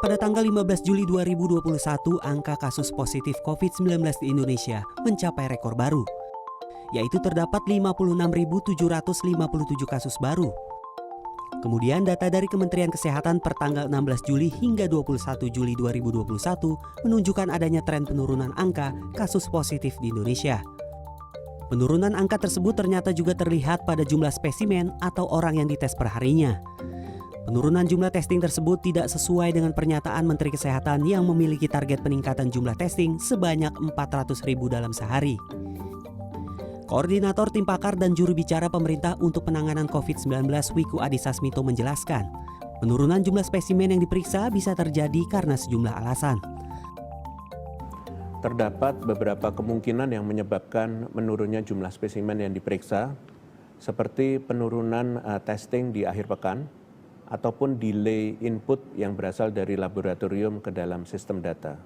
Pada tanggal 15 Juli 2021, angka kasus positif COVID-19 di Indonesia mencapai rekor baru, yaitu terdapat 56.757 kasus baru. Kemudian data dari Kementerian Kesehatan per tanggal 16 Juli hingga 21 Juli 2021 menunjukkan adanya tren penurunan angka kasus positif di Indonesia. Penurunan angka tersebut ternyata juga terlihat pada jumlah spesimen atau orang yang dites per harinya. Penurunan jumlah testing tersebut tidak sesuai dengan pernyataan Menteri Kesehatan yang memiliki target peningkatan jumlah testing sebanyak 400.000 dalam sehari. Koordinator Tim Pakar dan Juru Bicara Pemerintah untuk Penanganan COVID-19 Wiku Adhisa Smito menjelaskan, penurunan jumlah spesimen yang diperiksa bisa terjadi karena sejumlah alasan. Terdapat beberapa kemungkinan yang menyebabkan menurunnya jumlah spesimen yang diperiksa, seperti penurunan testing di akhir pekan, ataupun delay input yang berasal dari laboratorium ke dalam sistem data.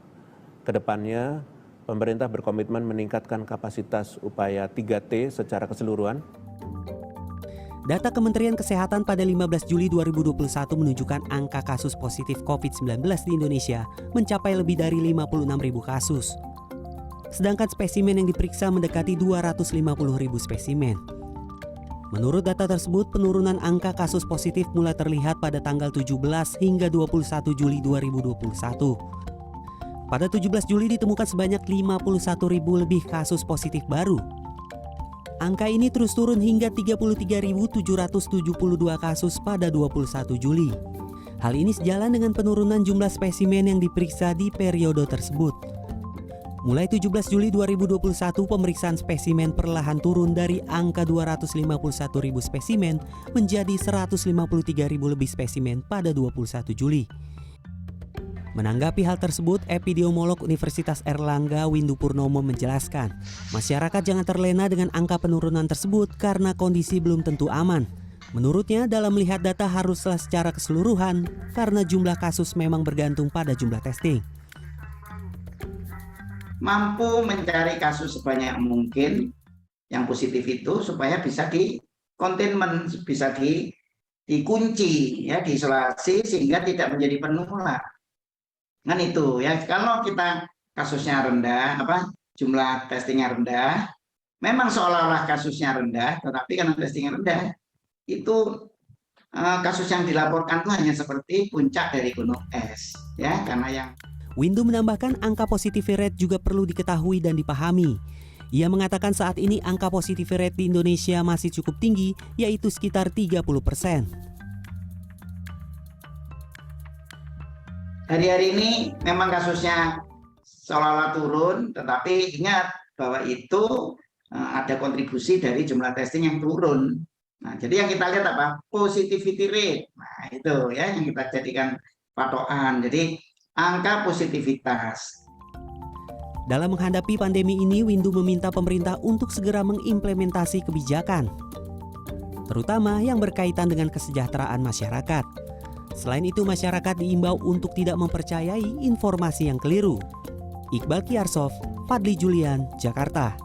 Kedepannya, pemerintah berkomitmen meningkatkan kapasitas upaya 3T secara keseluruhan. Data Kementerian Kesehatan pada 15 Juli 2021 menunjukkan angka kasus positif COVID-19 di Indonesia mencapai lebih dari 56.000 kasus. Sedangkan spesimen yang diperiksa mendekati 250.000 spesimen. Menurut data tersebut, penurunan angka kasus positif mulai terlihat pada tanggal 17 hingga 21 Juli 2021. Pada 17 Juli ditemukan sebanyak 51.000 lebih kasus positif baru. Angka ini terus turun hingga 33.772 kasus pada 21 Juli. Hal ini sejalan dengan penurunan jumlah spesimen yang diperiksa di periode tersebut. Mulai 17 Juli 2021, pemeriksaan spesimen perlahan turun dari angka 251.000 spesimen menjadi 153.000 lebih spesimen pada 21 Juli. Menanggapi hal tersebut, epidemiolog Universitas Airlangga Windu Purnomo menjelaskan, masyarakat jangan terlena dengan angka penurunan tersebut karena kondisi belum tentu aman. Menurutnya, dalam melihat data haruslah secara keseluruhan karena jumlah kasus memang bergantung pada jumlah testing. Mampu mencari kasus sebanyak mungkin yang positif itu supaya bisa di containment, bisa dikunci, ya, diisolasi sehingga tidak menjadi penular. Kan itu ya, kalau kita kasusnya rendah, jumlah testingnya rendah, memang seolah-olah kasusnya rendah, tetapi karena testingnya rendah, itu kasus yang dilaporkan itu hanya seperti puncak dari gunung es, ya, karena yang Windu menambahkan angka positivity rate juga perlu diketahui dan dipahami. Ia mengatakan saat ini angka positivity rate di Indonesia masih cukup tinggi, yaitu sekitar 30%. Hari-hari ini memang kasusnya seolah-olah turun, tetapi ingat bahwa itu ada kontribusi dari jumlah testing yang turun. Nah, jadi yang kita lihat apa? Positivity rate. Nah, itu ya yang kita jadikan patokan. Jadi angka positivitas. Dalam menghadapi pandemi ini, Windu meminta pemerintah untuk segera mengimplementasi kebijakan, terutama yang berkaitan dengan kesejahteraan masyarakat. Selain itu, masyarakat diimbau untuk tidak mempercayai informasi yang keliru. Iqbal Kiarsov, Fadli Julian, Jakarta.